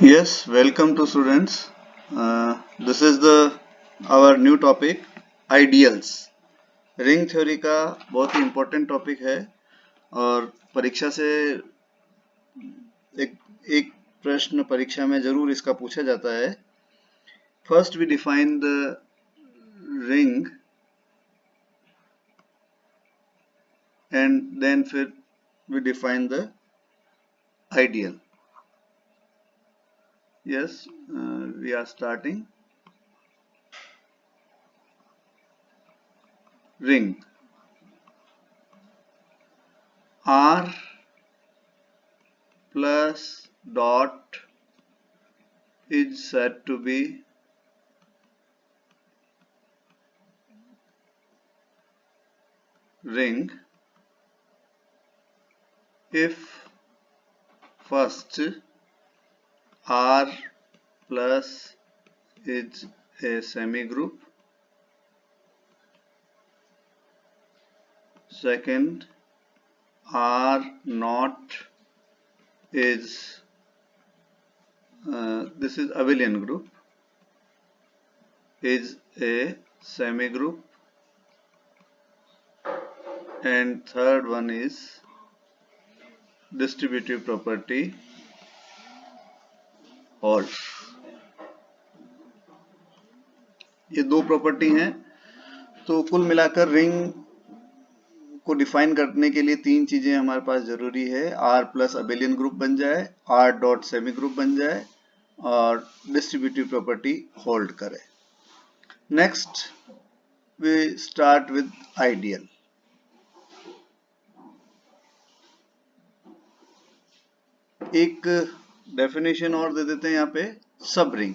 Yes, welcome to students. This is the our new topic ideals. Ring theory का बहुत ही important topic है और परीक्षा से एक प्रश्न परीक्षा में जरूर इसका पूछा जाता है. First we define the ring and then फिर we define the ideal. Yes, we are starting. Ring R plus dot is said to be ring if first R plus is a semigroup, second R naught is this is abelian group, is a semigroup, and third one is distributive property holds. ये दो property हैं. तो कुल मिलाकर ring को define करने के लिए तीन चीजें हमारे पास जरूरी है. R प्लस अबेलियन ग्रुप बन जाए, R डॉट सेमी ग्रुप बन जाए और डिस्ट्रीब्यूटिव प्रॉपर्टी होल्ड करे. Next we start with ideal. एक डेफिनेशन और दे देते हैं यहाँ पे. सब रिंग.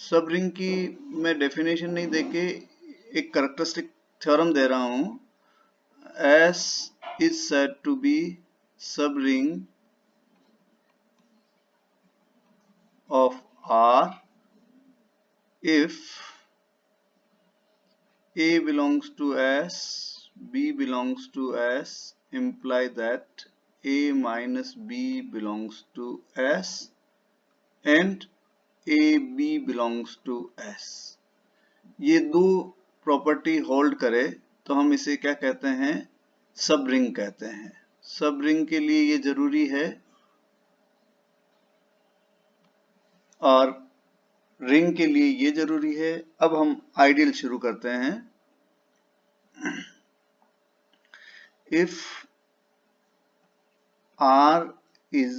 सब रिंग की मैं डेफिनेशन नहीं देके एक कैरेक्टरिस्टिक थ्योरम दे रहा हूं. S is said to be subring of R if A belongs to S, B belongs to S, imply that A minus B belongs to S and AB belongs to S. ये दो property hold करे तो हम इसे क्या कहते हैं? सब रिंग कहते हैं. सब रिंग के लिए ये जरूरी है और रिंग के लिए ये जरूरी है. अब हम आइडियल शुरू करते हैं. If R is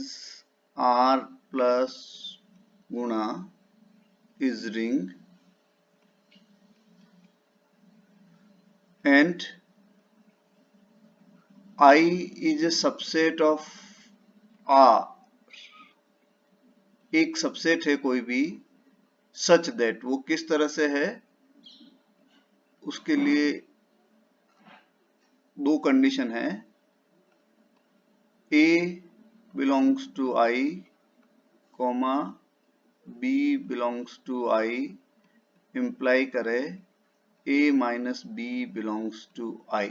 R plus गुणा is ring and I is a subset of R, एक सबसेट है कोई भी, सच दैट, वो किस तरह से है उसके लिए दो कंडीशन है. A belongs to I, comma B belongs to I imply करे A minus B belongs to I.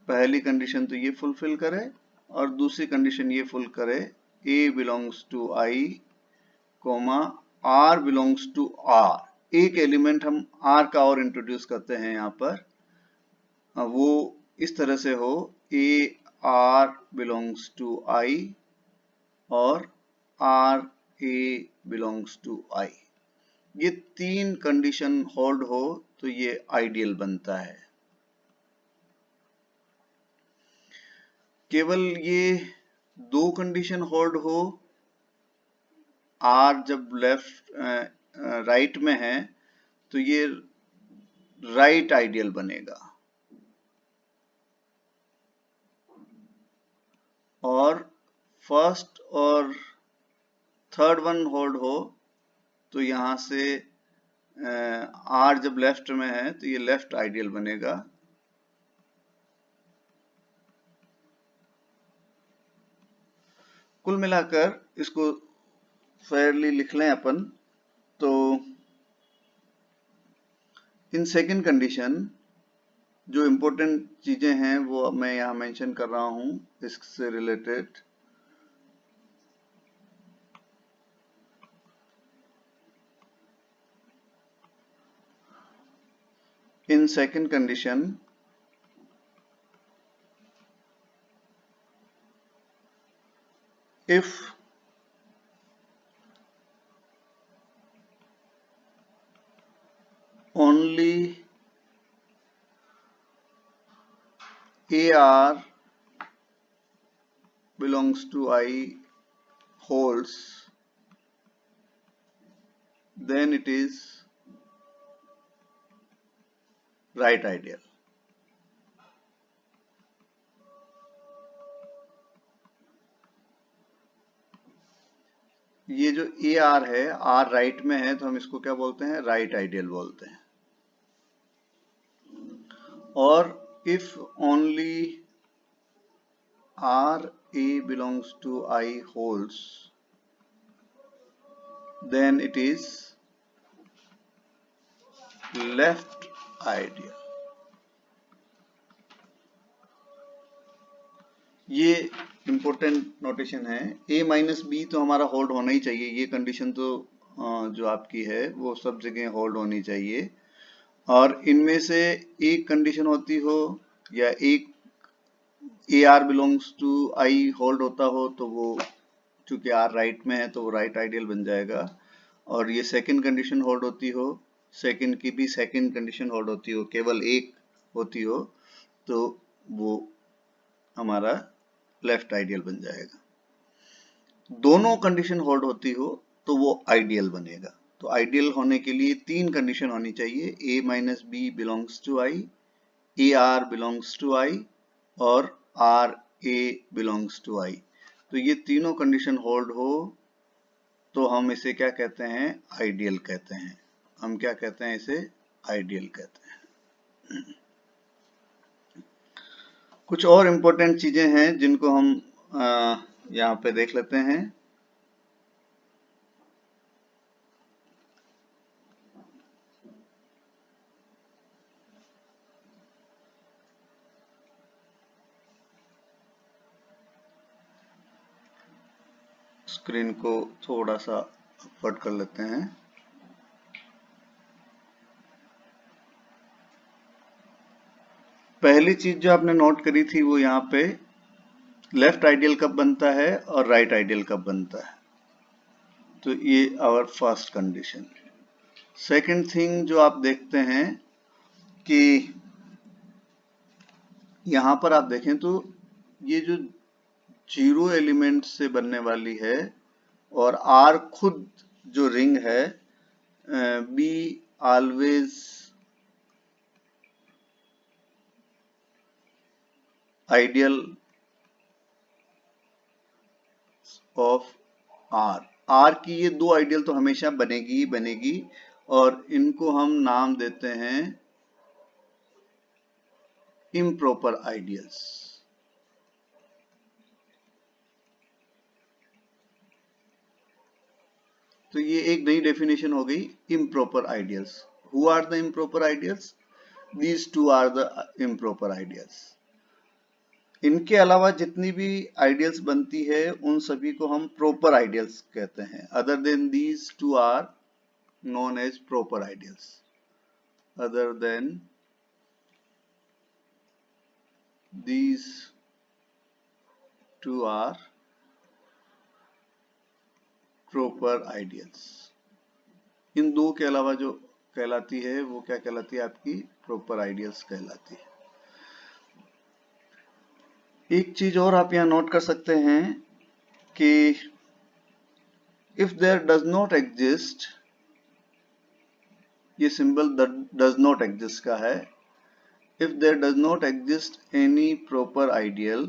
पहली कंडीशन तो ये फुलफिल करे और दूसरी कंडीशन ये फुल करे A belongs to I, comma R belongs to R. एक एलिमेंट हम R का और इंट्रोड्यूस करते हैं यहाँ पर. वो इस तरह से हो A R belongs to I और R A belongs to I. ये तीन कंडीशन होल्ड हो तो ये आइडियल बनता है. केवल ये दो कंडीशन होल्ड हो, R जब लेफ्ट राइट में है तो ये राइट आइडियल बनेगा और फर्स्ट और थर्ड वन होल्ड हो तो यहां से R जब लेफ्ट में है तो ये लेफ्ट आइडियल बनेगा. कुल मिलाकर इसको फेयरली लिख लें अपन तो इन सेकेंड कंडीशन जो इम्पोर्टेंट चीजें हैं वो मैं यहाँ मेंशन कर रहा हूँ इससे related. In second condition, if only AR belongs to I holds, then it is right ideal. ये जो ए आर है, आर राइट में है तो हम इसको क्या बोलते हैं, राइट आइडियल बोलते हैं। और if only R A belongs to I holds, then it is left ideal. ये इंपॉर्टेंट नोटेशन है। a माइनस बी तो हमारा होल्ड होना ही चाहिए, ये कंडीशन तो जो आपकी है वो सब जगह होल्ड होनी चाहिए। और इनमें से एक कंडीशन होती हो या एक A are belongs to I hold होता हो तो वो चूंकि आर राइट में है तो वो राइट आइडियल बन जाएगा। और ये सेकंड कंडीशन होल्ड होती हो, सेकंड की भी सेकंड कंडीशन होल्ड होती हो, केवल एक होती हो तो वो हमारा लेफ्ट आइडियल बन जाएगा। दोनों कंडीशन होल्ड होती हो तो वो आइडियल बनेगा। तो आइडियल होने के लिए तीन कंडीशन होनी चाहिए, a minus b belongs to I, a are belongs to I और r A belongs to I. तो ये तीनों कंडीशन होल्ड हो तो हम इसे क्या कहते हैं, आइडियल कहते हैं। हम क्या कहते हैं, इसे आइडियल कहते हैं। कुछ और इम्पोर्टेंट चीजें हैं जिनको हम यहाँ पे देख लेते हैं। स्क्रीन को थोड़ा सा अपवर्ड कर लेते हैं। पहली चीज जो आपने नोट करी थी वो यहाँ पे लेफ्ट आइडियल कब बनता है और राइट आइडियल कब बनता है, तो ये our first condition. Second thing जो आप देखते हैं कि यहाँ पर आप देखें तो ये जो जीरो एलिमेंट से बनने वाली है और आर खुद जो रिंग है, be always ideal of R. R की ये दो आइडियल तो हमेशा बनेगी ही बनेगी और इनको हम नाम देते हैं इम्प्रॉपर आइडियल्स। तो ये एक नई डेफिनेशन हो गई, improper ideals. Who are the improper ideals? These two are the improper ideals. इनके अलावा जितनी भी आइडियल्स बनती है उन सभी को हम प्रॉपर आइडियल्स कहते हैं। Other than these two are known as proper ideals. Other than these two are proper ideals. इन दो के अलावा जो कहलाती है वो क्या कहलाती है, आपकी proper ideals कहलाती है। एक चीज और आप यहाँ नोट कर सकते हैं कि if there does not exist, ये सिंबल does not exist का है। If there does not exist any proper ideal,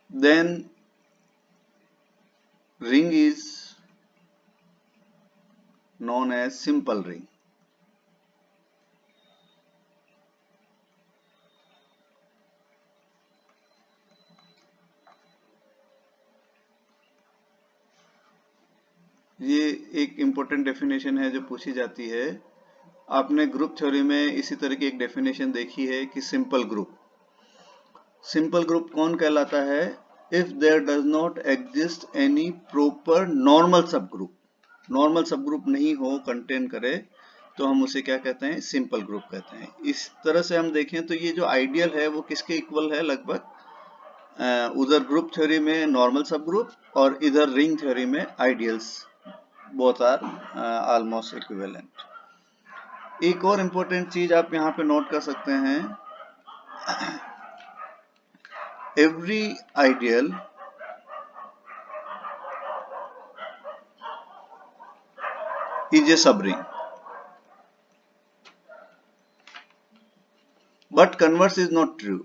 then ring is known as simple ring. ये एक इम्पोर्टेंट डेफिनेशन है जो पूछी जाती है। आपने ग्रुप थ्योरी में इसी तरह की एक डेफिनेशन देखी है कि सिंपल ग्रुप कौन कहलाता है? If there does not exist any proper normal subgroup नहीं हो, कंटेन करे, तो हम उसे क्या कहते हैं? सिंपल ग्रुप कहते हैं। इस तरह से हम देखें तो ये जो आइडियल है वो किसके इक्वल है? लगभग उधर ग्रुप थ्योरी में नॉर्मल सब ग्रुप और इधर रिंग थ्योरी में ideals, both are almost equivalent. एक और इम्पोर्टेंट चीज आप यहाँ पे नोट कर सकते हैं, every ideal is a subring, but converse is not true.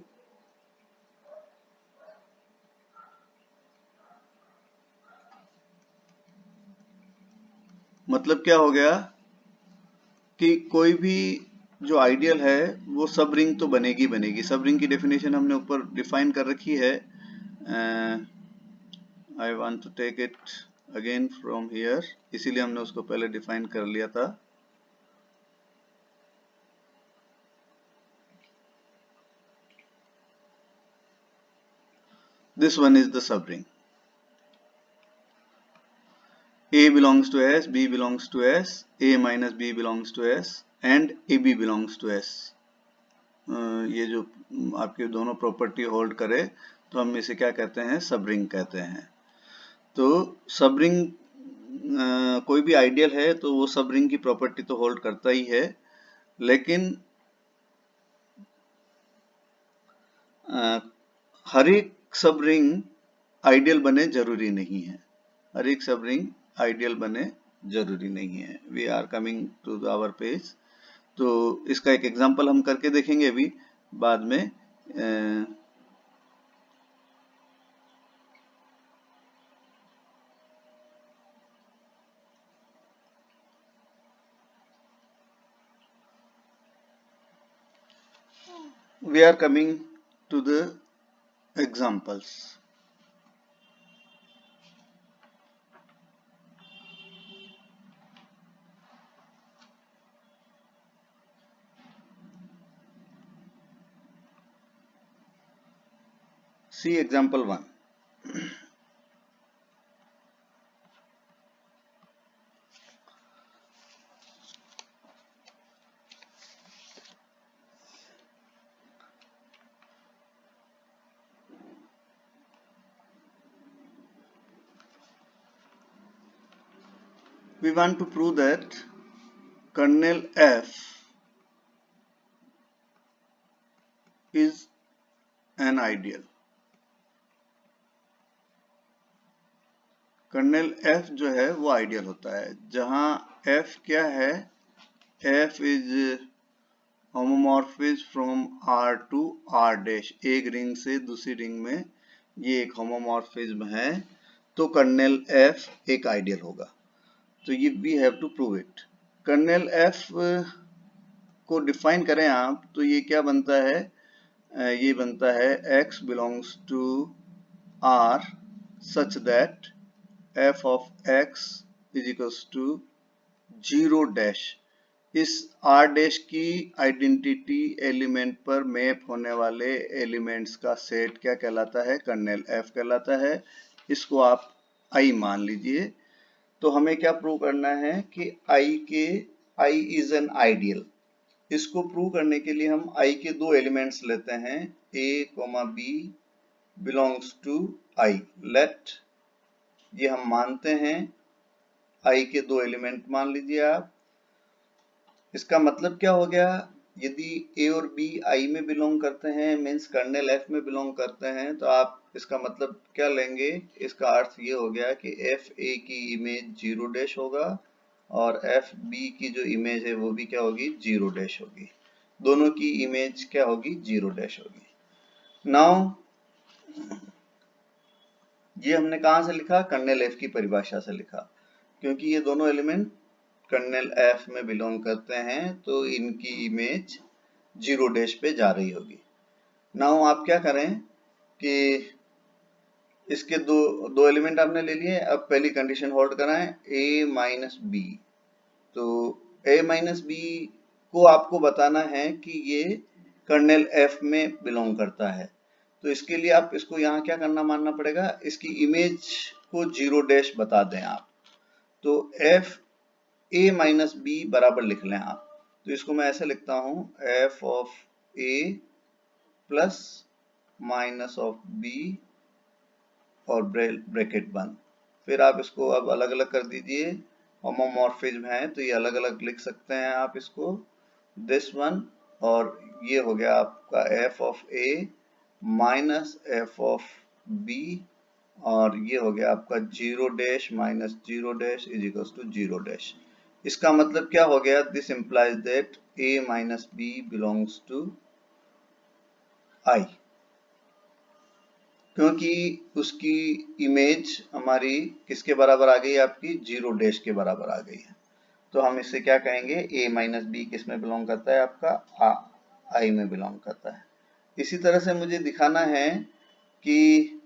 मतलब क्या हो गया कि कोई भी जो आइडियल है वो सब रिंग तो बनेगी। सब रिंग की डेफिनेशन हमने ऊपर डिफाइन कर रखी है। I want to take it again from here, इसीलिए हमने उसको पहले डिफाइन कर लिया था। This one is the subring. A belongs to S, B belongs to S, A minus B belongs to S and AB belongs to S. ये जो आपके दोनों प्रॉपर्टी होल्ड करे तो हम इसे क्या कहते हैं? सबरिंग कहते हैं। तो सबरिंग कोई भी आइडियल है तो वो सबरिंग की प्रॉपर्टी तो होल्ड करता ही है, लेकिन हर एक सबरिंग आइडियल बने जरूरी नहीं है। हर एक सबरिंग आइडियल बने जरूरी नहीं है। We are coming to our page, तो इसका एक एग्जांपल हम करके देखेंगे अभी बाद में। We are coming to the examples. See example 1. We want to prove that kernel F is an ideal. Kernel F जो है वो आइडियल होता है, जहां F क्या है? F is homomorphism from R to R dash. एक रिंग से दूसरी रिंग में ये एक होमोमॉर्फिज्म है, तो कर्नेल F एक आइडियल होगा। तो ये we have to prove it. Kernel F को डिफाइन करें आप तो ये क्या बनता है? ये बनता है X belongs to R such that f of x is equals to 0 dash. इस R डैश की आइडेंटिटी एलिमेंट पर मैप होने वाले एलिमेंट्स का सेट क्या कहलाता है? कर्नेल F कहलाता है। इसको आप I मान लीजिए। तो हमें क्या प्रूव करना है कि I इज एन आइडियल। इसको प्रूव करने के लिए हम I के दो एलिमेंट्स लेते हैं, A, B belongs to I। Let ये हम मानते हैं, I के दो एलिमेंट मान लीजिए आप। इसका मतलब क्या हो गया? यदि A और B I में बिलोंग करते हैं, मीन्स कर्नेल F में बिलोंग करते हैं, तो आप इसका मतलब क्या लेंगे? इसका अर्थ ये हो गया कि F A की इमेज 0 डैश होगा और F B की जो इमेज है वो भी क्या होगी? 0 डैश होगी। दोनों की इमेज क्या होगी? 0 डैश होगी। नाउ ये हमने कहां से लिखा? कर्नेल F की परिभाषा से लिखा, क्योंकि ये दोनों एलिमेंट कर्नेल F में बिलोंग करते हैं तो इनकी इमेज 0 डैश पे जा रही होगी। नाउ आप क्या करें कि इसके दो एलिमेंट आपने ले लिए। अब पहली कंडीशन होल्ड कराएं, a माइनस बी। तो a माइनस बी को आपको बताना है कि ये कर्नेल f में बिलोंग करता है। तो इसके लिए आप इसको यहाँ क्या करना मानना पड़ेगा, इसकी इमेज को 0 बता दें आप। तो f a माइनस बी बराबर लिख लें आप। तो इसको मैं ऐसे लिखता हूँ, f of a plus minus of b और ब्रैकेट बंद। फिर आप इसको अब अलग अलग कर दीजिए, होमोमॉर्फिज्म है तो ये अलग अलग लिख सकते हैं आप इसको, दिस वन, और ये हो गया आपका f of a minus f of b, और ये हो गया आपका 0 माइनस 0 इज इक्वल्स टू 0। इसका मतलब क्या हो गया, this implies that a minus b belongs to i, क्योंकि उसकी इमेज हमारी किसके बराबर आ गई, आपकी 0 के बराबर आ गई है। तो हम इससे क्या कहेंगे, a माइनस बी किस में बिलोंग करता है, आपका i में बिलोंग करता है। इसी तरह से मुझे दिखाना है कि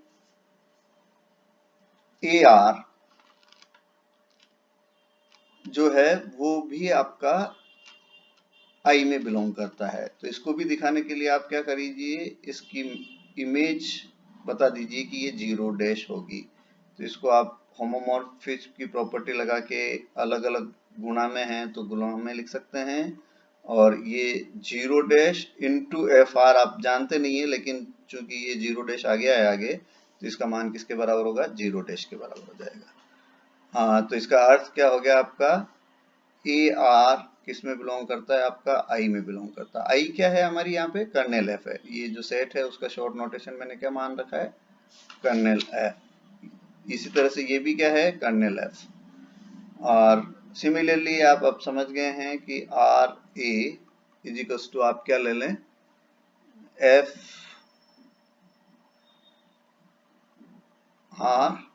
AR जो है वो भी आपका i में बिलोंग करता है। तो इसको भी दिखाने के लिए आप क्या करिए, इसकी इमेज बता दीजिए कि ये 0 होगी। तो इसको आप होमोमॉर्फिज्म की प्रॉपर्टी लगा के अलग अलग गुणा में है तो गुणा में लिख सकते हैं, और ये 0 इंटू एफ आर आप जानते नहीं है, लेकिन चूंकि ये 0 आ गया है आगे, तो इसका मान किसके बराबर होगा, 0 के बराबर हो जाएगा। हाँ, तो इसका अर्थ क्या हो गया आपका, ए आर किस में बिलोंग करता है, आपका आई में बिलोंग करता है। आई क्या है हमारी यहाँ पे, कर्नेल एफ है। ये जो सेट है उसका शॉर्ट नोटेशन मैंने क्या मान रखा है, कर्नेल एफ। इसी तरह से ये भी क्या है, कर्नेल एफ। और सिमिलरली आप अब समझ गए हैं कि r a is equals to आप क्या ले लें, f r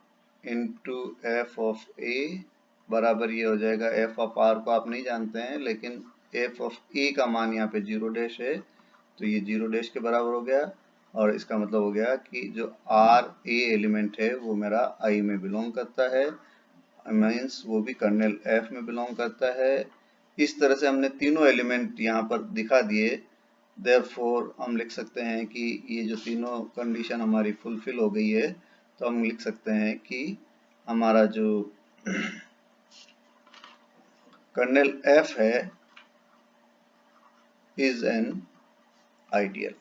into f of a बराबर ये हो जाएगा, एफ ऑफ आर को आप नहीं जानते हैं, लेकिन एफ ऑफ ए का मान यहाँ पे 0 है, तो ये 0 के बराबर हो गया। और इसका मतलब हो गया कि जो आर ए एलिमेंट है वो मेरा आई में बिलोंग करता है, मीन्स वो भी कर्नेल एफ में बिलोंग करता है। इस तरह से हमने तीनों एलिमेंट यहाँ पर दिखा दिए। देयरफॉर हम लिख सकते हैं कि ये जो तीनों कंडीशन हमारी फुलफिल हो गई है, तो हम लिख सकते हैं कि हमारा जो कर्नेल एफ है इज एन आइडियल।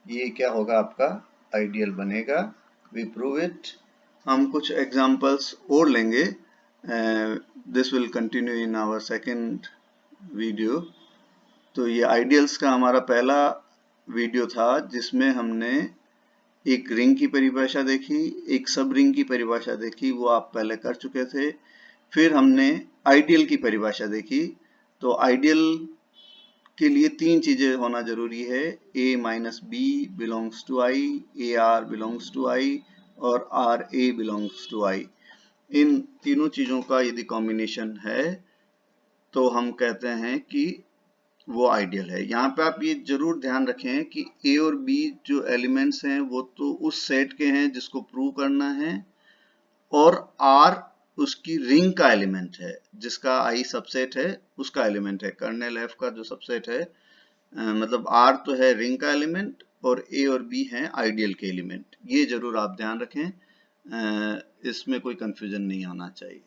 ये क्या होगा, आपका आइडियल बनेगा। We prove it. हम कुछ एग्जांपल्स और लेंगे, this will continue in our second video. तो ये आइडियल्स का हमारा पहला वीडियो था जिसमें हमने एक रिंग की परिभाषा देखी, एक सब रिंग की परिभाषा देखी, वो आप पहले कर चुके थे। फिर हमने आइडियल की परिभाषा देखी। तो आइडियल के लिए तीन चीजें होना जरूरी है, a minus b belongs to I, a are belongs to I, और r A belongs to I. इन तीनों चीजों का यदि कॉम्बिनेशन है तो हम कहते हैं कि वो आइडियल है। यहाँ पे आप ये जरूर ध्यान रखें कि ए और बी जो एलिमेंट्स हैं वो तो उस सेट के हैं जिसको प्रूव करना है, और आर उसकी रिंग का एलिमेंट है, जिसका आई सबसेट है उसका एलिमेंट है। कर्नेल एफ का जो सबसेट है, मतलब आर तो है रिंग का एलिमेंट और ए और बी हैं आइडियल के एलिमेंट। ये जरूर आप ध्यान रखें, इसमें कोई कंफ्यूजन नहीं होना चाहिए।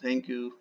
Thank you.